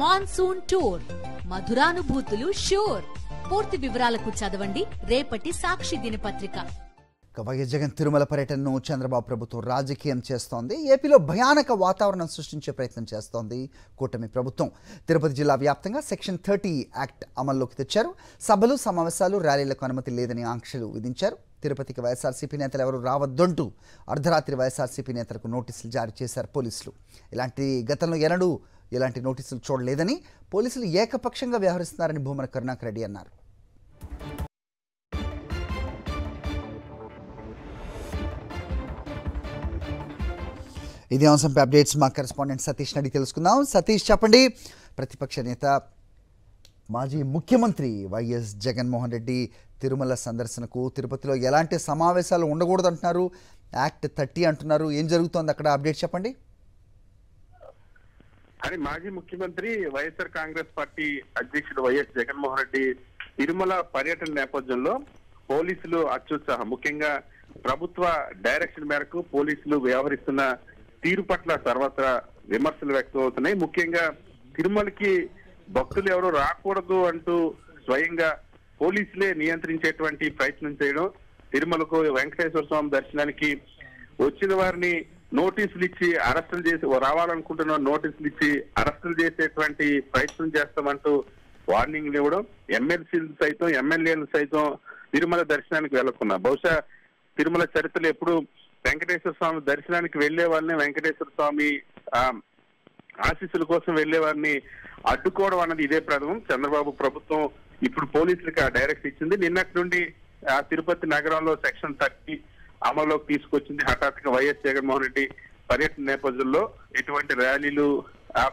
Monsoon tour, మధురానుభూతులు sure. పూర్తి వివరాలకు చదవండి రేపటి సాక్షి దినపత్రిక. వైఎస్ జగన్ తిరుమల పర్యటనను చంద్రబాబు ప్రభుత్వం రాజకీయం చేస్తోంది. ఏపీలో భయానక వాతావరణం సృష్టించే ప్రయత్నం చేస్తోంది కూటమి ప్రభుత్వం. తిరుపతి జిల్లా వ్యాప్తంగా సెక్షన్ 30 యాక్ట్ అమల్లోకి తెచ్చారు. సభలు, సమావేశాలు, ర్యాలీలకు అనుమతి లేదని ఆంక్షలు విధించారు. తిరుపతికి వైఎస్ఆర్సీపీ నేతలు ఎవరు రావద్దంటూ అర్ధరాత్రి వైఎస్ఆర్సీపీ నేతలకు నోటీసులు జారీ చేశారు పోలీసులు. గతంలో ఎన్నడూ ఇలాంటి నోటీసులు చూడలేదని, పోలీసులు ఏకపక్షంగా వ్యవహరిస్తున్నారని భూమన కరుణాకర్ రెడ్డి అన్నారు. ఇదే అంశంపై అప్డేట్స్ మా కరెస్పాండెంట్ సతీష్ అడిగి తెలుసుకుందాం. సతీష్, చెప్పండి. ప్రతిపక్ష నేత, మాజీ ముఖ్యమంత్రి వైఎస్ జగన్మోహన్ రెడ్డి తిరుమల సందర్శనకు తిరుపతిలో ఎలాంటి సమావేశాలు ఉండకూడదు అంటున్నారు. యాక్ట్ 30 అంటున్నారు. ఏం జరుగుతోంది అక్కడ? అప్డేట్ చెప్పండి. అని మాజీ ముఖ్యమంత్రి వైఎస్ఆర్ కాంగ్రెస్ పార్టీ అధ్యక్షుడు వైఎస్ జగన్మోహన్ రెడ్డి తిరుమల పర్యటన నేపథ్యంలో పోలీసులు అత్యుత్సాహం, ముఖ్యంగా ప్రభుత్వ డైరెక్షన్ మేరకు పోలీసులు వ్యవహరిస్తున్న తీరు పట్ల సర్వత్రా విమర్శలు వ్యక్తం అవుతున్నాయి. ముఖ్యంగా తిరుమలకి భక్తులు ఎవరు రాకూడదు అంటూ స్వయంగా పోలీసులే నియంత్రించేటువంటి ప్రయత్నం చేయడం, తిరుమలకు వెంకటేశ్వర స్వామి దర్శనానికి వచ్చిన వారిని నోటీసులు ఇచ్చి అరెస్టులు చేసి, రావాలనుకుంటున్న నోటీసులు ఇచ్చి అరెస్టులు చేసేటువంటి ప్రయత్నం చేస్తామంటూ వార్నింగ్లు ఇవ్వడం, ఎమ్మెల్సీలు సైతం ఎమ్మెల్యేలు సైతం తిరుమల దర్శనానికి వెళ్లకున్నా. బహుశా తిరుమల చరిత్రలో ఎప్పుడు వెంకటేశ్వర స్వామి దర్శనానికి వెళ్లే వాళ్ళని, వెంకటేశ్వర స్వామి ఆశీస్సుల కోసం వెళ్లే వారిని అడ్డుకోవడం అన్నది ఇదే ప్రథమం. చంద్రబాబు ప్రభుత్వం ఇప్పుడు పోలీసులకు ఆ డైరెక్ట్ ఇచ్చింది. నిన్నటి నుండి తిరుపతి నగరంలో సెక్షన్ 30 అమల్లోకి తీసుకొచ్చింది. హఠాత్తుగా వైఎస్ జగన్మోహన్ రెడ్డి పర్యటన నేపథ్యంలో ఎటువంటి ర్యాలీలు,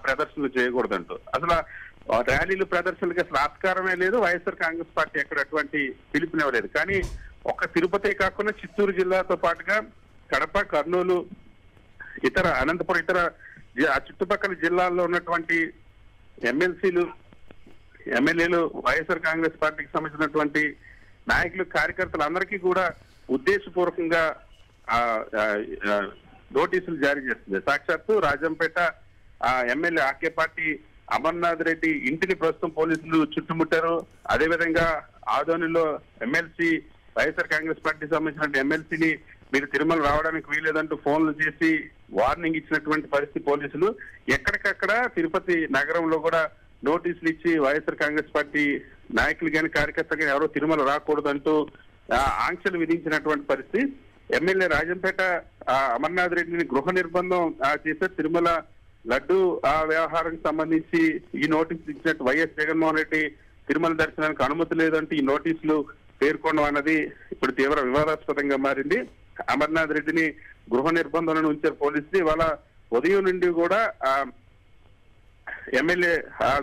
ప్రదర్శనలు చేయకూడదంటూ, అసలు ర్యాలీలు ప్రదర్శనలకి అసలు ఆస్కారమే లేదు. వైఎస్ఆర్ కాంగ్రెస్ పార్టీ ఎక్కడ అటువంటి పిలుపునివ్వలేదు. కానీ ఒక్క తిరుపతి కాకుండా చిత్తూరు జిల్లాతో పాటుగా కడప, కర్నూలు, అనంతపురం, చుట్టుపక్కల జిల్లాల్లో ఉన్నటువంటి ఎమ్మెల్సీలు, ఎమ్మెల్యేలు, వైఎస్ఆర్ కాంగ్రెస్ పార్టీకి సంబంధించినటువంటి నాయకులు, కార్యకర్తలు అందరికీ కూడా ఉద్దేశపూర్వకంగా నోటీసులు జారీ చేస్తుంది. సాక్షాత్తు రాజంపేట ఎమ్మెల్యే ఆకేపాటి అమర్నాథ్ రెడ్డి ఇంటిని ప్రస్తుతం పోలీసులు చుట్టుముట్టారు. అదేవిధంగా ఆదోనిలో ఎమ్మెల్సీ, వైఎస్ఆర్ కాంగ్రెస్ పార్టీకి సంబంధించిన ఎమ్మెల్సీని మీరు తిరుమల రావడానికి వీలేదంటూ ఫోన్లు చేసి వార్నింగ్ ఇచ్చినటువంటి పరిస్థితి. పోలీసులు ఎక్కడికక్కడ తిరుపతి నగరంలో కూడా నోటీసులు ఇచ్చి వైఎస్ఆర్ కాంగ్రెస్ పార్టీ నాయకులు కానీ కార్యకర్తలు కానీ ఎవరో తిరుమల రాకూడదంటూ ఆంక్షలు విధించినటువంటి పరిస్థితి. ఎమ్మెల్యే రాజంపేట అమర్నాథ్ రెడ్డిని గృహ నిర్బంధం చేసే తిరుమల లడ్డు వ్యవహారానికి సంబంధించి ఈ నోటీసులు ఇచ్చినట్టు వైఎస్ జగన్మోహన్ రెడ్డి తిరుమల దర్శనానికి అనుమతి లేదంటూ ఈ నోటీసులు పేర్కొనడం అన్నది ఇప్పుడు తీవ్ర వివాదాస్పదంగా మారింది. అమర్నాథ్ రెడ్డిని గృహ నిర్బంధంలో ఉంచారు పోలీసులు. ఇవాళ ఉదయం నుండి కూడా ఎమ్మెల్యే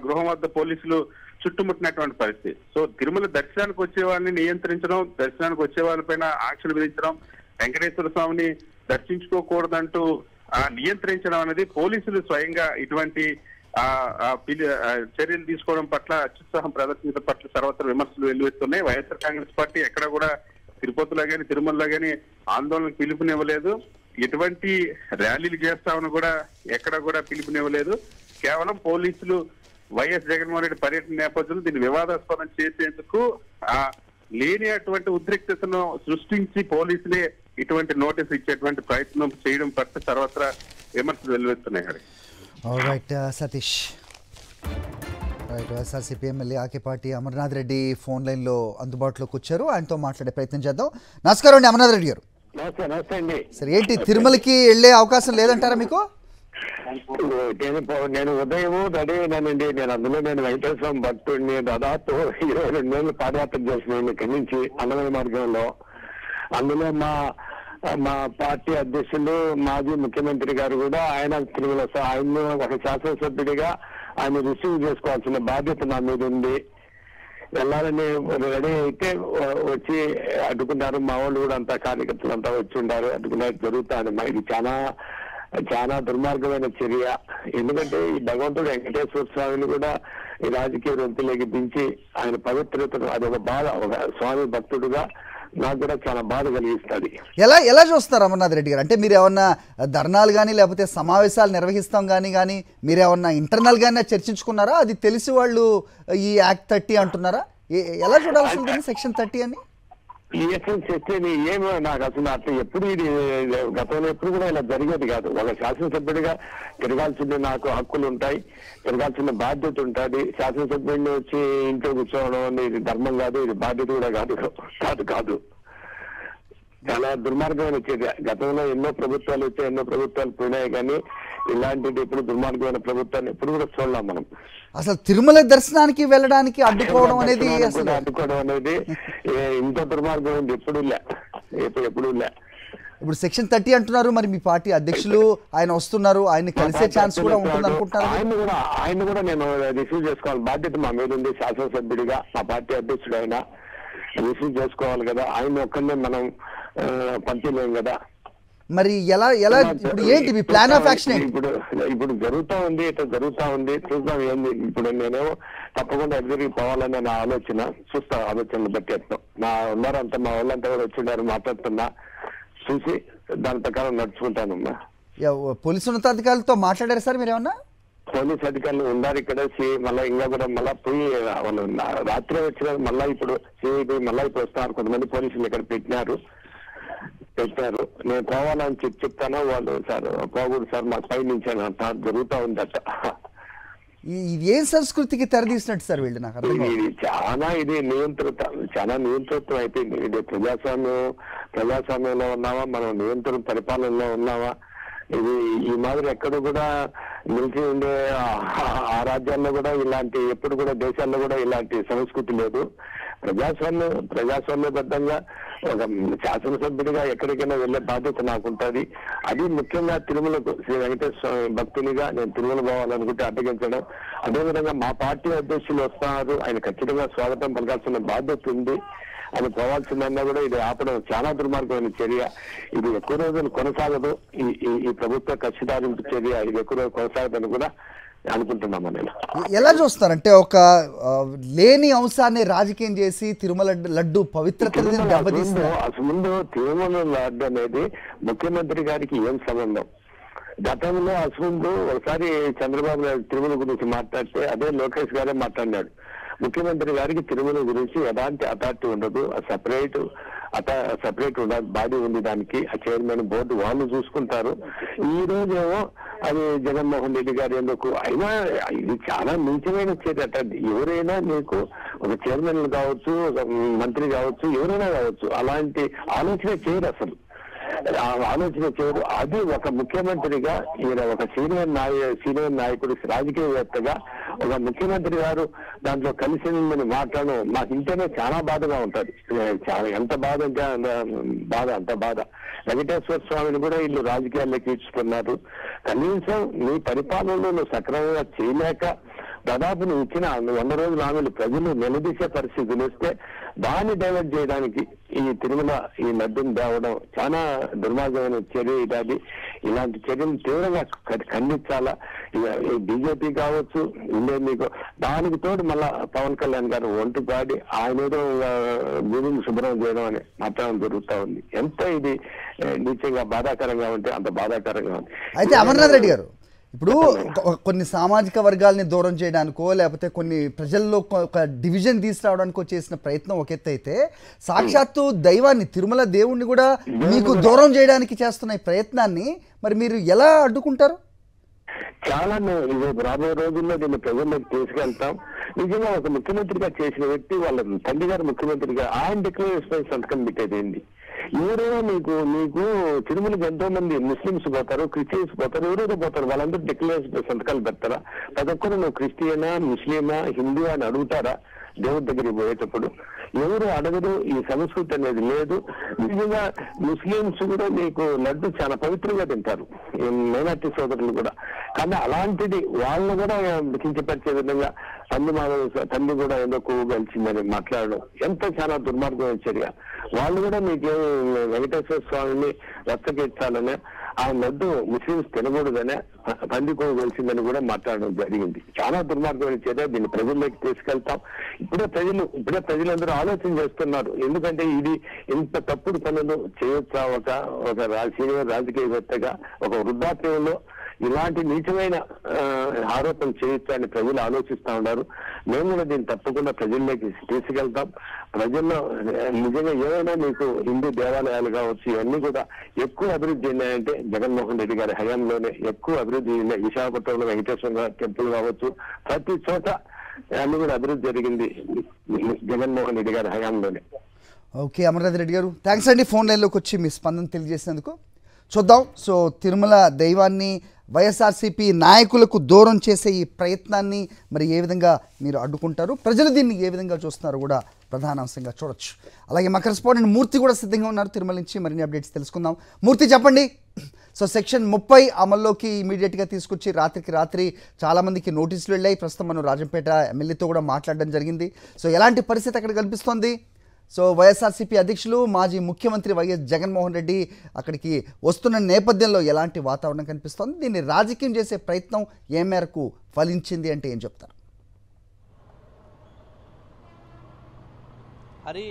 గృహం వద్ద పోలీసులు చుట్టుముట్టినటువంటి పరిస్థితి. సో తిరుమల దర్శనానికి వచ్చే వాళ్ళని నియంత్రించడం, దర్శనానికి వచ్చే వాళ్ళపైన ఆంక్షలు విధించడం, వెంకటేశ్వర స్వామిని దర్శించుకోకూడదంటూ నియంత్రించడం అనేది పోలీసులు స్వయంగా ఇటువంటి చర్యలు తీసుకోవడం పట్ల, అత్యుత్సాహం ప్రదర్శించడం పట్ల సర్వత్ర విమర్శలు వెల్లువెత్తున్నాయి. వైఎస్ఆర్ కాంగ్రెస్ పార్టీ ఎక్కడ కూడా తిరుపతిలో కానీ తిరుమలలో కానీ ఆందోళనకు పిలుపునివ్వలేదు. ఎటువంటి ర్యాలీలు చేస్తామని కూడా ఎక్కడ కూడా పిలుపునివ్వలేదు. కేవలం పోలీసులు వైఎస్ జగన్మోహన్ రెడ్డి పర్యటన నేపథ్యంలో దీన్ని వివాదాస్పదం చేసేందుకు లేని అటువంటి ఉద్రిక్తతను సృష్టించి పోలీసులే ఇటువంటి నోటీసు ఇచ్చేటువంటి ప్రయత్నం చేయడం పట్ల సర్వత్రా విమర్శలు వెల్లువెత్తున్నాయి. సతీష్, వైఎస్ఆర్సీపీ ఎమ్మెల్యే ఆకేపాటి అమర్నాథ్ రెడ్డి ఫోన్ లైన్లో అందుబాటులోకి వచ్చారు. ఆయనతో మాట్లాడే ప్రయత్నం చేద్దాం. నమస్కారం అండి అమర్నాథ్ రెడ్డి గారు. నమస్తే అండి. సరే, ఏంటి తిరుమలకి వెళ్ళే అవకాశం లేదంటారా మీకు? నేను ఉదయం రెడీనండి. నేను వెంకటేశ్వర స్వామి భక్తుడిని. దాదాపు 22 నెలలు పాదయాత్ర చేసినాను ఇక్కడి నుంచి అన్నమయ్య మార్గంలో. అందులో మా పార్టీ అధ్యక్షులు మాజీ ముఖ్యమంత్రి గారు కూడా ఆయన తిరుమల, ఆయన ఒక శాసనసభ్యుడిగా ఆయన రిసీవ్ చేసుకోవాల్సిన బాధ్యత నా మీద ఉంది. వెళ్ళాలని రెడీ అయితే వచ్చి అడ్డుకున్నారు. మా వాళ్ళు కూడా అంతా కార్యకర్తలు అంతా వచ్చి ఉన్నారు, అడ్డుకున్నారు. జరుగుతాను. ఇది చాలా దుర్మార్గమైన చర్య. ఎందుకంటే ఈ భగవంతుడు వెంకటేశ్వర స్వామిని కూడా ఈ రాజకీయ వృత్తిలోకి దించి ఆయన పవిత్రతను, అదొక బాధ, ఒక స్వామి భక్తుడుగా నాకు కూడా చాలా బాధ కలిగిస్తుంది. ఎలా చూస్తారు అమర్నాథ్ రెడ్డి గారు? అంటే మీరు ఏమన్నా ధర్నాలు కానీ లేకపోతే సమావేశాలు నిర్వహిస్తాం కానీ మీరు ఏమన్నా ఇంటర్నల్ గానే చర్చించుకున్నారా? అది తెలిసి వాళ్ళు ఈ యాక్ట్ 30 అంటున్నారా? ఎలా చూడాల్సి ఉంటుంది సెక్షన్ 30 అని? ఈ ఎస్ఎన్ చెప్పేది ఏమో నాకు అసలు అట్లా ఎప్పుడు ఇది గతంలో ఎప్పుడు కూడా ఇలా జరిగేది కాదు. ఒక శాసనసభ్యుడిగా తిరగాల్సిన నాకు హక్కులు ఉంటాయి, తిరగాల్సిన బాధ్యత ఉంటుంది. శాసనసభ్యుడిని వచ్చి ఇంట్లో కూర్చోవడం అనేది ఇది ధర్మం కాదు, ఇది బాధ్యత కూడా కాదు. చాలా దుర్మార్గమైన చర్య. గతంలో ఎన్నో ప్రభుత్వాలు వచ్చాయి, ఎన్నో ప్రభుత్వాలు పోయినాయి, కానీ ఇలాంటిది ఎప్పుడు దుర్మార్గమైన ప్రభుత్వాన్ని ఎప్పుడు కూడా చూడలేం మనం. అసలు తిరుమల దర్శనానికి వెళ్ళడానికి అడ్డుకోవడం అనేది ఇంత దుర్మార్గం ఎప్పుడు లే. ఇప్పుడు సెక్షన్ 30 అంటున్నారు, మరి మీ పార్టీ అధ్యక్షులు ఆయన వస్తున్నారు, ఆయన కలిసే ఛాన్స్ కూడా ఉంటుంది అనుకుంటారు. ఆయన కూడా నేను రిసీవ్ చేసుకోవాలి బాధ్యత మా మీద ఉంది. శాసనసభ్యుడిగా మా పార్టీ అధ్యక్షుడు ఆయన రిసీవ్ చేసుకోవాలి కదా. ఆయన ఒక్కనే మనం పంపించలేం కదా. మరి ఎలా ఇప్పుడు ఏంటి మీ ప్లాన్ ఆఫ్ యాక్షన్? ఇప్పుడు జరుగుతా ఉంది చూద్దాం ఏంది. ఇప్పుడు నేనేమో తప్పకుండా ఎగ్జిట్కి పోవాలని నా ఆలోచన. చూస్తా ఆలోచనలు బట్టి నా ఉన్నారంతా మా వాళ్ళంతా కూడా వచ్చిండారు, మాట్లాడుతున్నా, చూసి దాని ప్రకారం నడుచుకుంటానమ్మా. పోలీసు ఉన్నతాధికారులతో మాట్లాడారు సార్ మీరు ఏమన్నా? పోలీస్ అధికారులు ఉన్నారు ఇక్కడ. మళ్ళీ ఇంకా కూడా మళ్ళా పోయి వాళ్ళు రాత్రి వచ్చినారు. మళ్ళా ఇప్పుడు సిఐడి మళ్ళా ఇప్పుడు వస్తున్నారు. కొంతమంది పోలీసులు ఇక్కడ పెట్టినారు. నేను పోవాలని చెప్తాను. వాళ్ళు సార్ పోకూడదు సార్, మాకు పై నుంచి జరుగుతా ఉందట. ఇది ఏ సంస్కృతికి తెరదీసినట్టు సార్ వీళ్ళు? నాకు ఇది నియంతృత్వం అయిపోయింది. ఇది ప్రజాస్వామ్యంలో ఉన్నావా, మనం నియంత్రణ పరిపాలనలో ఉన్నావా? ఇది ఈ మాదిరి ఎక్కడ కూడా నిలిచి ఉండే ఆ రాజ్యాల్లో కూడా ఇలాంటి, ఎప్పుడు కూడా దేశాల్లో కూడా ఇలాంటి సంస్కృతి లేదు. ప్రజాస్వామ్యబద్ధంగా ఒక శాసనసభ్యుడిగా ఎక్కడికైనా వెళ్లే బాధ్యత నాకుంటది. అది ముఖ్యంగా తిరుమలకు శ్రీ వెంకటేశ్వర స్వామి భక్తునిగా నేను తిరుమల పోవాలనుకుంటే అడ్డగించడం. అదేవిధంగా మా పార్టీ అధ్యక్షులు వస్తున్నారు, ఆయన ఖచ్చితంగా స్వాగతం పలకాల్సిన బాధ్యత ఉంది. అది పోవాల్సిందన్నా కూడా ఇది ఆపడం చాలా దుర్మార్గమైన చర్య. ఇది ఎక్కువ రోజులు కొనసాగదు. ఈ ప్రభుత్వ కక్షిదారింపు చర్య ఇది ఎక్కువ రోజులు కొనసాగదని కూడా అనుకుంటున్నామా? నేను ఎలా చూస్తారంటే ఒక లేని అంశాన్ని రాజకీయం చేసి తిరుమల లడ్డు పవిత్రతను దెబ్బతీస్తారు. అసలు ముందు తిరుమల లడ్డు అనేది ముఖ్యమంత్రి గారికి ఏం సంబంధం? గతంలో అసలు ఒకసారి చంద్రబాబు నాయుడు తిరుమల గురించి మాట్లాడితే అదే లోకేష్ గారే మాట్లాడినాడు. ముఖ్యమంత్రి గారికి తిరుమల గురించి ఎలాంటి అథారిటీ ఉండదు, సపరేట్ ఉండదు, బాడీ ఉంది దానికి. ఆ చైర్మన్ బోర్డు వాళ్ళు చూసుకుంటారు. ఈ రోజేమో అది జగన్మోహన్ రెడ్డి గారు ఎందుకు అయినా ఇది చాలా నీచమైన చర్య. ఎవరైనా మీకు ఒక చైర్మన్ కావచ్చు, ఒక మంత్రి కావచ్చు, ఎవరైనా కావచ్చు, అలాంటి ఆలోచన చేయరు. అసలు ఆలోచన చేయరు. అది ఒక ముఖ్యమంత్రిగా ఈయన ఒక సీనియర్ నాయకుడు, రాజకీయవేత్తగా ఒక ముఖ్యమంత్రి గారు దాంట్లో కలిసి మాట్లాడడం మాకు ఇంటనే చాలా బాధగా ఉంటది. ఎంత బాధ అంటే అంత బాధ. వెంకటేశ్వర స్వామిని కూడా వీళ్ళు రాజకీయాల్లోకి ఇచ్చుకున్నారు. కనీసం నీ పరిపాలనలో నువ్వు సక్రమంగా చేయలేక దాదాపు నువ్వు ఇచ్చిన 100 రోజుల హామీలు ప్రజలు నిలదీసే పరిస్థితులు వస్తే దాన్ని డైవర్ట్ చేయడానికి ఈ తిరుమల ఈ లడ్డును తేవడం చాలా దుర్మార్గమైన చర్య. ఇది ఇలాంటి చర్యలు తీవ్రంగా ఖండించాలా. బీజేపీ కావచ్చు, మీకు దానికి తోడు మళ్ళా పవన్ కళ్యాణ్ గారు ఒంటు పాడి ఆయన ఏదో భూమిని శుభ్రం చేయడం అని మాత్రం జరుగుతూ ఉంది. ఎంత ఇది నిత్యంగా బాధాకరంగా ఉంటే అంత బాధాకరంగా ఉంది. అయితే అమర్నాథ్ రెడ్డి గారు, ఇప్పుడు కొన్ని సామాజిక వర్గాల్ని దూరం చేయడానికో లేకపోతే కొన్ని ప్రజల్లో ఒక డివిజన్ తీసుకురావడానికో చేసిన ప్రయత్నం ఒక ఎత్తు అయితే, సాక్షాత్తు దైవాన్ని తిరుమల దేవుణ్ణి కూడా మీకు దూరం చేయడానికి చేస్తున్న ఈ ప్రయత్నాన్ని మరి మీరు ఎలా అడ్డుకుంటారు? చాలా రాబోయే రోజుల్లో దీన్ని ప్రజల్లోకి తీసుకెళ్తాం. నిజంగా ఒక ముఖ్యమంత్రిగా చేసిన వ్యక్తి వాళ్ళ తండ్రి గారు ముఖ్యమంత్రిగా ఆయన డిక్లరేషన్ సంతకం పెట్టేది ఏంటి? ఎవరైనా మీకు తిరుమలకి ఎంతో మంది ముస్లిమ్స్ పోతారు, క్రిస్టియన్స్ పోతారు, ఎవరైనా పోతారు, వాళ్ళందరూ డిక్లరేషన్ సంతకాలు పెడతారా? ప్రతి ఒక్కరు నువ్వు క్రిస్టియనా, ముస్లిమా, హిందూ అని అడుగుతారా? దేవుడి దగ్గరికి పోయేటప్పుడు ఎవరు అడగదు. ఈ సంస్కృతి అనేది లేదు. నిజంగా ముస్లింస్ కూడా మీకు లడ్డు చాలా పవిత్రంగా తింటారు, మైనార్టీ సోదరులు కూడా. కానీ అలాంటిది వాళ్ళని కూడా కించపరిచే విధంగా తల్లి కూడా ఏదో కొవ్వు కలిసిందని మాట్లాడడం ఎంత చాలా దుర్మార్గమైన చర్య. వాళ్ళు కూడా మీకు వెంకటేశ్వర స్వామిని రచ్చకెచ్చాలని ఆ లడ్డు ముస్లింస్ తినకూడదనే పందికోవ వెలిసిందని కూడా మాట్లాడడం జరిగింది. చాలా దుర్మార్గమైన చర్య. దీన్ని ప్రజల్లోకి తీసుకెళ్తాం. ఇప్పుడే ప్రజలందరూ ఆలోచన చేస్తున్నారు. ఎందుకంటే ఇది ఇంత తప్పుడు పనులు చేయొచ్చా ఒక సీనియర్ రాజకీయవేత్తగా ఒక వృద్ధాప్యంలో ఇలాంటి నీచమైన ఆరోపణలు చేయొచ్చు అని ప్రజలు ఆలోచిస్తా ఉన్నారు. మేము కూడా దీన్ని తప్పకుండా ప్రజల్లోకి తీసుకెళ్తాం. ప్రజల్లో నిజంగా ఏమైనా మీకు హిందూ దేవాలయాలు కావచ్చు, ఇవన్నీ కూడా ఎక్కువ అభివృద్ధి చెందాయంటే జగన్మోహన్ రెడ్డి గారి హయాంలోనే ఎక్కువ అభివృద్ధి చెందాయి. విశాఖపట్నంలో వెంకటేశ్వర టెంపుల్ కావచ్చు, ప్రతి చోట అన్ని కూడా అభివృద్ధి జరిగింది జగన్మోహన్ రెడ్డి గారి హయాంలోనే. ఓకే, అమర్నాథ్ రెడ్డి గారు థ్యాంక్స్ అండి ఫోన్ లైన్లోకి వచ్చి మీ స్పందన తెలియజేసినందుకు. చూద్దాం. సో తిరుమల దైవాన్ని వైఎస్ఆర్సీపీ నాయకులకు దూరం చేసే ఈ ప్రయత్నాన్ని మరి ఏ విధంగా మీరు అడ్డుకుంటారు, ప్రజలు దీన్ని ఏ విధంగా చూస్తున్నారు కూడా ప్రధాన అంశంగా చూడొచ్చు. అలాగే మా కరెస్పాండెంట్ మూర్తి కూడా సిద్ధంగా ఉన్నారు తిరుమల నుంచి. మరిన్ని అప్డేట్స్ తెలుసుకుందాం. మూర్తి చెప్పండి. సో సెక్షన్ 30 అమల్లోకి ఇమీడియట్గా తీసుకొచ్చి రాత్రికి రాత్రి చాలామందికి నోటీసులు వెళ్ళాయి. ప్రస్తుతం మనం రాజంపేట ఎమ్మెల్యేతో కూడా మాట్లాడడం జరిగింది. సో ఎలాంటి పరిస్థితి అక్కడ కనిపిస్తోంది? సో వైఎస్ఆర్సీపీ అధ్యక్షులు మాజీ ముఖ్యమంత్రి వైఎస్ జగన్మోహన్ రెడ్డి అక్కడికి వస్తున్న నేపథ్యంలో ఎలాంటి వాతావరణం కనిపిస్తోంది? దీన్ని రాజకీయం చేసే ప్రయత్నం ఏ మేరకు ఫలించింది అంటే ఏం చెప్తారు? హరి,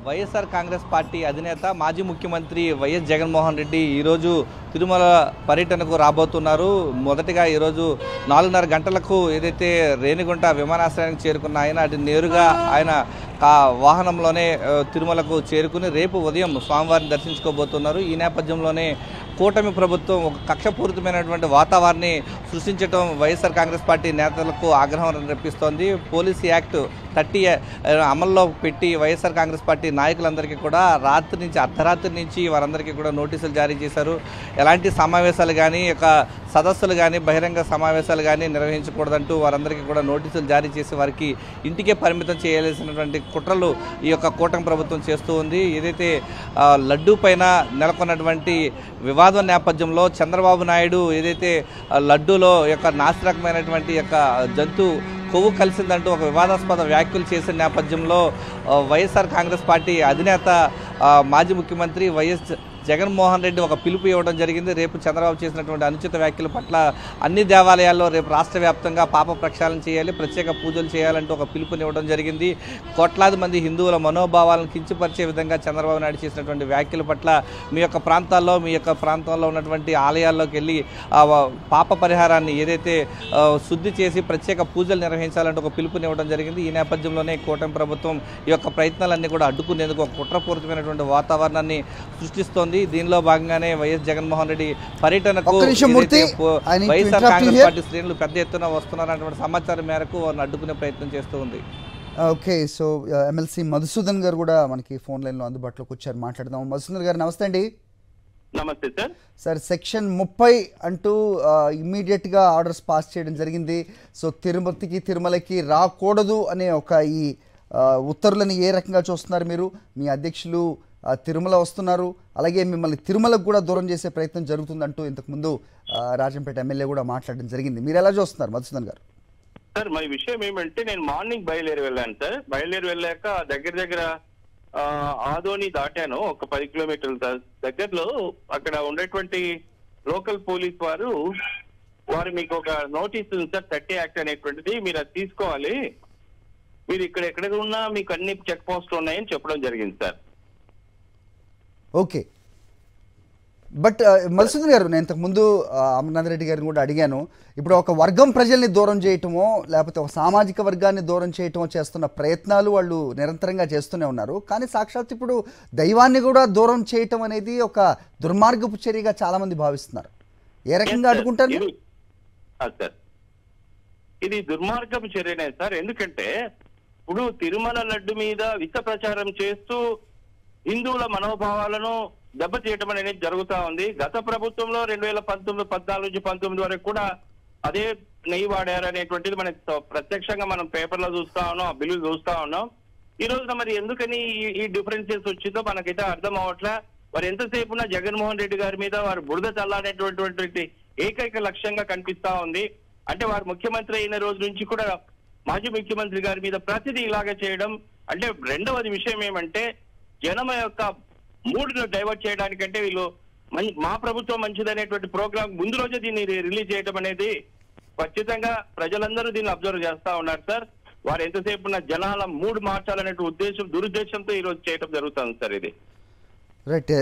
వైఎస్ఆర్ కాంగ్రెస్ పార్టీ అధినేత మాజీ ముఖ్యమంత్రి వైఎస్ జగన్మోహన్ రెడ్డి ఈరోజు తిరుమల పర్యటనకు రాబోతున్నారు. మొదటిగా ఈరోజు 4:30 గంటలకు ఏదైతే రేణిగుంట విమానాశ్రయానికి చేరుకున్న ఆయన అది నేరుగా ఆయన వాహనంలోనే తిరుమలకు చేరుకుని రేపు ఉదయం స్వామివారిని దర్శించుకోబోతున్నారు. ఈ నేపథ్యంలోనే కూటమి ప్రభుత్వం ఒక కక్షపూరితమైనటువంటి వాతావరణాన్ని సృష్టించడం వైఎస్ఆర్ కాంగ్రెస్ పార్టీ నేతలకు ఆగ్రహం రప్పిస్తోంది. పోలీస్ యాక్ట్ 30 అమల్లో పెట్టి వైఎస్ఆర్ కాంగ్రెస్ పార్టీ నాయకులందరికీ కూడా అర్ధరాత్రి నుంచి వారందరికీ కూడా నోటీసులు జారీ చేశారు. ఎలాంటి సమావేశాలు కానీ సదస్సులు కానీ బహిరంగ సమావేశాలు కానీ నిర్వహించకూడదంటూ వారందరికీ కూడా నోటీసులు జారీ చేసి వారికి ఇంటికే పరిమితం చేయాల్సినటువంటి కుట్రలు ఈ యొక్క కూటమి ప్రభుత్వం చేస్తూ ఉంది. ఏదైతే లడ్డూ పైన నెలకొన్నటువంటి వివాదం నేపథ్యంలో చంద్రబాబు నాయుడు ఏదైతే లడ్డూలో నాసిరకమైనటువంటి జంతు కొవ్వు కలిసిందంటూ ఒక వివాదాస్పద వ్యాఖ్యలు చేసిన నేపథ్యంలో వైఎస్ఆర్ కాంగ్రెస్ పార్టీ అధినేత మాజీ ముఖ్యమంత్రి వైఎస్ జగన్మోహన్ రెడ్డి ఒక పిలుపు ఇవ్వడం జరిగింది. రేపు చంద్రబాబు చేసినటువంటి అనుచిత వ్యాఖ్యల పట్ల అన్ని దేవాలయాల్లో రేపు రాష్ట్ర వ్యాప్తంగా పాప ప్రక్షాళన చేయాలి, ప్రత్యేక పూజలు చేయాలంటూ ఒక పిలుపునివ్వడం జరిగింది. కోట్లాది మంది హిందువుల మనోభావాలను కించపరిచే విధంగా చంద్రబాబు నాయుడు చేసినటువంటి వ్యాఖ్యల పట్ల మీ యొక్క ప్రాంతంలో ఉన్నటువంటి ఆలయాల్లోకి వెళ్ళి పాప పరిహారాన్ని ఏదైతే శుద్ధి చేసి ప్రత్యేక పూజలు నిర్వహించాలంటూ ఒక పిలుపునివ్వడం జరిగింది. ఈ నేపథ్యంలోనే కూటమి ప్రభుత్వం ఈ యొక్క ప్రయత్నాలన్నీ కూడా అడ్డుకునేందుకు ఒక కుట్రపూరితమైనటువంటి వాతావరణాన్ని సృష్టిస్తోంది. దీనిలో భాగంగానే వైఎస్ జగన్మోహన్ రెడ్డి పర్యటనకు వైఎస్ఆర్ కాంగ్రెస్ పార్టీ శ్రేణులు పెద్ద ఎత్తున వస్తున్నారన్నటువంటి సమాచారం మేరకు వారిని అడ్డుకునే ప్రయత్నం చేస్తూ ఉంది. ఓకే, సో ఎమ్మెల్సీ మధుసూదన్ గారు కూడా మనకి ఫోన్ లైన్లో అందుబాటులోకి వచ్చారు. మాట్లాడదాం. మధుసూదన్ గారు నమస్తే అండి. నమస్తే సార్. సార్ సెక్షన్ 30 అంటూ ఇమ్మీడియట్గా ఆర్డర్స్ పాస్ చేయడం జరిగింది. సో తిరుమలకి రాకూడదు అనే ఒక ఈ ఉత్తర్వులని ఏ రకంగా చూస్తున్నారు మీరు? మీ అధ్యక్షులు తిరుమల వస్తున్నారు, అలాగే మిమ్మల్ని తిరుమలకు కూడా దూరం చేసే ప్రయత్నం జరుగుతుందంటూ ఇంతకుముందు రాజంపేట ఎమ్మెల్యే కూడా మాట్లాడడం జరిగింది. మీరు ఎలా చూస్తున్నారు మధుసూదన్ గారు? సార్, మా విషయం ఏమంటే నేను మార్నింగ్ బయలుదేరి వెళ్ళాను సార్. బయలుదేరి వెళ్ళాక దగ్గర ఆదోని దాటాను. ఒక 10 కిలోమీటర్ల దగ్గరలో అక్కడ ఉండేటువంటి లోకల్ పోలీస్ వారు మీకు ఒక నోటీస్ ఉంది సార్, 30 యాక్ట్ అనేటువంటిది, మీరు అది తీసుకోవాలి, మీరు ఎక్కడ ఉన్నా మీకు అన్ని చెక్ పోస్టులు ఉన్నాయని చెప్పడం జరిగింది సార్. ఓకే, బట్ మధుసూదన్ గారు, నేను ఇంతకుముందు అమర్నాథ్ రెడ్డి గారిని కూడా అడిగాను. ఇప్పుడు ఒక వర్గం ప్రజల్ని దూరం చేయటమో లేకపోతే ఒక సామాజిక వర్గాన్ని దూరం చేయటమో చేస్తున్న ప్రయత్నాలు వాళ్ళు నిరంతరంగా చేస్తూనే ఉన్నారు. కానీ సాక్షాత్ ఇప్పుడు దైవాన్ని కూడా దూరం చేయటం అనేది ఒక దుర్మార్గపు చర్యగా చాలా మంది భావిస్తున్నారు. ఏ రకంగా అడ్డుకుంటారు? సార్, ఇది దుర్మార్గపు చర్యనే సార్. ఎందుకంటే ఇప్పుడు తిరుమల లడ్డు మీద విష ప్రచారం చేస్తూ హిందువుల మనోభావాలను దెబ్బతీయటం అనేది జరుగుతా ఉంది. గత ప్రభుత్వంలో 2019, 14 నుంచి 19 వరకు కూడా అదే నెయ్యి వాడారు అనేటువంటిది మనకి ప్రత్యక్షంగా మనం పేపర్లో చూస్తా ఉన్నాం, ఆ బిల్లులు చూస్తా ఉన్నాం. ఈ రోజున మరి ఎందుకని ఈ డిఫరెన్సెస్ వచ్చిందో మనకైతే అర్థం అవట్లే. వారు ఎంతసేపు ఉన్న జగన్మోహన్ రెడ్డి గారి మీద వారు బురద చల్లానేటువంటి ఏకైక లక్ష్యంగా కనిపిస్తా ఉంది. అంటే వారు ముఖ్యమంత్రి అయిన రోజు నుంచి కూడా మాజీ ముఖ్యమంత్రి గారి మీద ప్రతిదీ ఇలాగే చేయడం. అంటే రెండవది విషయం ఏమంటే జనం యొక్క మూడ్ను డైవర్ట్ చేయడానికంటే వీళ్ళు మా ప్రభుత్వం మంచిదనేటువంటి ప్రోగ్రామ్ ముందు రోజే దీన్ని రిలీజ్ చేయడం అనేది ఖచ్చితంగా ప్రజలందరూ దీన్ని అబ్జర్వ్ చేస్తా ఉన్నారు సార్. వారు ఎంతసేపు ఉన్న జనాల మూడ్ మార్చాలనే దురుద్దేశంతో ఈ రోజు చేయడం జరుగుతుంది సార్. ఇది రైట్.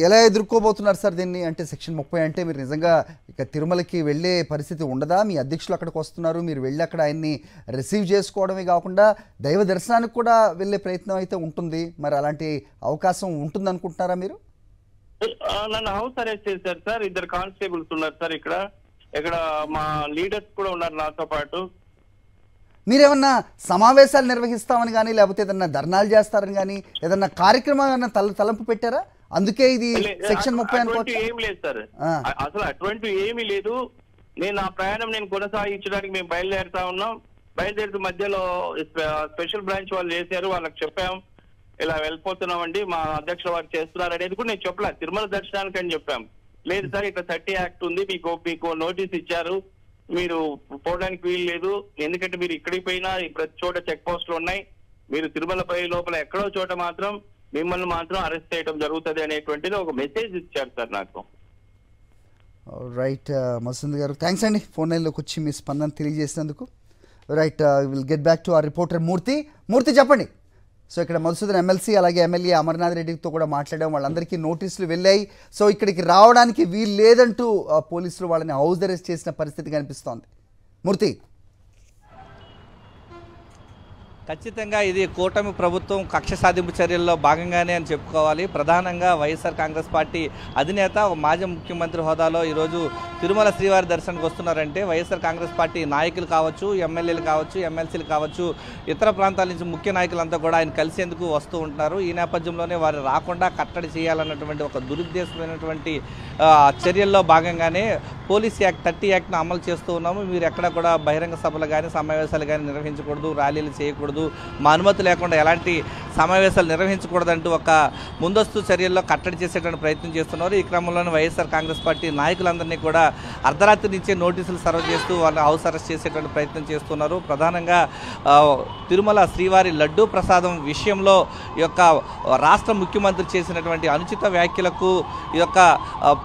ఎలా ఎదుర్కోబోతున్నారు సార్ దీన్ని? అంటే సెక్షన్ 30 అంటే మీరు నిజంగా ఇక తిరుమలకి వెళ్ళే పరిస్థితి ఉండదా? మీ అధ్యక్షులు అక్కడికి వస్తున్నారు, మీరు వెళ్ళి అక్కడ ఆయన్ని రిసీవ్ చేసుకోవడమే కాకుండా దైవ దర్శనానికి కూడా వెళ్ళే ప్రయత్నం అయితే ఉంటుంది. మరి అలాంటి అవకాశం ఉంటుంది అనుకుంటున్నారా మీరు? నన్ను హౌస్ అరెస్ట్ చేశారు సార్. 2 కానిస్టేబుల్స్ ఉన్నారు సార్. ఇక్కడ మా లీడర్స్ కూడా ఉన్నారు నాతో పాటు. మీరేమన్నా సమావేశాలు నిర్వహిస్తామని కానీ లేకపోతే ఏదన్నా ధర్నాలు చేస్తారని కానీ ఏదన్నా కార్యక్రమం తలంపు పెట్టారా? అందుకే ఇది సెక్షన్ 30 అనుకోవచ్చు. ఏం లేదు సార్, అసలు అటువంటి ఏమీ లేదు. నా ప్రయాణం కొనసాగించడానికి మేము బయలుదేరుతా ఉన్నాం. బయలుదేరుతూ మధ్యలో స్పెషల్ బ్రాంచ్ వాళ్ళు చేశారు. వాళ్ళకి చెప్పాం ఇలా వెళ్ళిపోతున్నామండి, మా అధ్యక్షుల వారు చేస్తున్నారు అనేది కూడా నేను చెప్పలే. తిరుమల దర్శనానికి అని చెప్పాం. లేదు సార్, ఇట్లా 30 యాక్ట్ ఉంది, మీకు నోటీస్ ఇచ్చారు, మీరు పోవడానికి వీలు లేదు. ఎందుకంటే మీరు ఇక్కడికి పోయినా ప్రతి చోట చెక్ పోస్టులు ఉన్నాయి, మీరు తిరుమలపై లోపల ఎక్కడో చోట మాత్రం మిమ్మల్ని మాత్రం అరెస్ట్ చేయడం జరుగుతుంది అనేటువంటిది ఒక మెసేజ్ ఇచ్చారు సార్ నాకు. రైట్ మసంద్ గారు, థ్యాంక్స్ అండి ఫోన్ లైన్లోకి వచ్చి మీ స్పందన తెలియజేసినందుకు. Right, will get back to our reporter Murthy చెప్పండి. సో ఇక్కడ మధుసూదన్ ఎమ్మెల్సీ అలాగే ఎమ్మెల్యే అమర్నాథ్ రెడ్డితో కూడా మాట్లాడడం, వాళ్ళందరికీ నోటీసులు వెళ్ళాయి. సో ఇక్కడికి రావడానికి వీలు లేదంటూ పోలీసులు వాళ్ళని హౌస్ అరెస్ట్ చేసిన పరిస్థితి కనిపిస్తోంది. మూర్తి, ఖచ్చితంగా ఇది కూటమి ప్రభుత్వం కక్ష సాధింపు చర్యల్లో భాగంగానే అని చెప్పుకోవాలి. ప్రధానంగా వైఎస్ఆర్ కాంగ్రెస్ పార్టీ అధినేత మాజీ ముఖ్యమంత్రి హోదాలో ఈరోజు తిరుమల శ్రీవారి దర్శనానికి వస్తున్నారంటే వైఎస్ఆర్ కాంగ్రెస్ పార్టీ నాయకులు కావచ్చు, ఎమ్మెల్యేలు కావచ్చు, ఎమ్మెల్సీలు కావచ్చు, ఇతర ప్రాంతాల నుంచి ముఖ్య నాయకులంతా కూడా ఆయన కలిసేందుకు వస్తూ ఉంటున్నారు. ఈ నేపథ్యంలోనే వారు రాకుండా కట్టడి చేయాలన్నటువంటి ఒక దురుద్దేశమైనటువంటి చర్యల్లో భాగంగానే పోలీస్ యాక్ట్ 30 యాక్ట్ను అమలు చేస్తూ ఉన్నాము. మీరు ఎక్కడ కూడా బహిరంగ సభలు కానీ సమావేశాలు కానీ నిర్వహించకూడదు, ర్యాలీలు చేయకూడదు, మా అనుమతి లేకుండా ఎలాంటి సమావేశాలు నిర్వహించకూడదంటూ ఒక ముందస్తు చర్యల్లో కట్టడి చేసేటువంటి ప్రయత్నం చేస్తున్నారు. ఈ క్రమంలోనే వైఎస్ఆర్ కాంగ్రెస్ పార్టీ నాయకులందరినీ కూడా అర్ధరాత్రి నుంచే నోటీసులు సర్వ్ చేస్తూ వాళ్ళని హౌస్ అరెస్ట్ చేసేటువంటి ప్రయత్నం చేస్తున్నారు. ప్రధానంగా తిరుమల శ్రీవారి లడ్డూ ప్రసాదం విషయంలో ఈ యొక్క రాష్ట్ర ముఖ్యమంత్రి చేసినటువంటి అనుచిత వ్యాఖ్యలకు ఈ యొక్క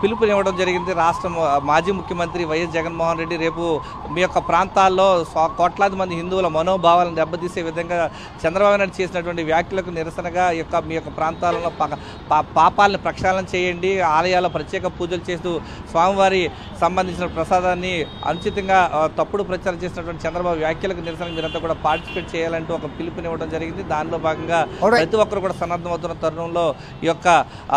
పిలుపునివ్వడం జరిగింది. రాష్ట్ర మాజీ ముఖ్యమంత్రి వైఎస్ జగన్మోహన్ రెడ్డి రేపు మీ యొక్క ప్రాంతాల్లో కోట్లాది మంది హిందువుల మనోభావాలను దెబ్బతీసే విధంగా చంద్రబాబు నాయుడు చేసినటువంటి వ్యాఖ్యలకు నిరసనగా మీ యొక్క ప్రాంతాలలో పాపాలను ప్రక్షాళన చేయండి, ఆలయాల్లో ప్రత్యేక పూజలు చేస్తూ స్వామివారి సంబంధించిన ప్రసాదాన్ని అనుచితంగా తప్పుడు ప్రచారం చేసినటువంటి చంద్రబాబు వ్యాఖ్యలకు నిరసన మీరంతా కూడా పార్టిసిపేట్ చేయాలంటూ ఒక పిలుపునివ్వడం జరిగింది. దానిలో భాగంగా ప్రతి ఒక్కరు కూడా సన్నద్ధమవుతున్న తరుణంలో ఈ యొక్క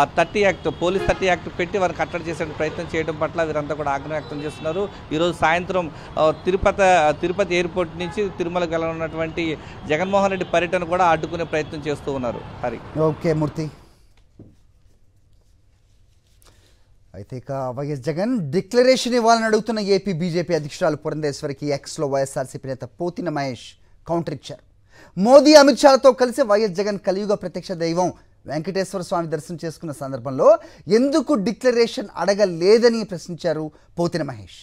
30 యాక్ట్ పోలీస్ 30 యాక్ట్ పెట్టి వారిని కట్టడి చేసే ప్రయత్నం చేయడం పట్ల వీరంతా కూడా ఆగ్రహం వ్యక్తం చేస్తున్నారు. ఈరోజు సాయంత్రం తిరుపతి ఎయిర్పోర్ట్ నుంచి తిరుమలకు వెళ్ళనున్నటువంటి జగన్మోహన్ రెడ్డి పర్యటన కూడా అడ్డుకునే ప్రయత్నం చేస్తూ ఉన్నారు. హరి, ఓకే మూర్తి. అయితే ఇక వైఎస్ జగన్ డిక్లరేషన్ ఇవ్వాలని అడుగుతున్న ఏపీ బీజేపీ అధ్యక్షురాలు పురంధేశ్వరికి ఎక్స్లో వైఎస్ఆర్సీపీ నేత పోతిన మహేష్ కౌంటర్ ఇచ్చారు. మోదీ అమిత్ షాతో కలిసి వైఎస్ జగన్ కలియుగ ప్రత్యక్ష దైవం వెంకటేశ్వర స్వామి దర్శనం చేసుకున్న సందర్భంలో ఎందుకు డిక్లరేషన్ అడగలేదని ప్రశ్నించారు పోతిన మహేష్.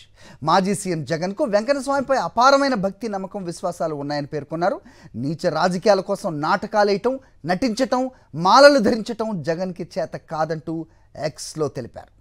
మాజీ సీఎం జగన్కు వెంకట స్వామిపై అపారమైన భక్తి, నమ్మకం, విశ్వాసాలు ఉన్నాయని పేర్కొన్నారు. నీచ రాజకీయాల కోసం నాటకాలేయటం, నటించటం, మాలలు ధరించటం జగన్కి చేత కాదంటూ ఎక్స్లో తెలిపారు.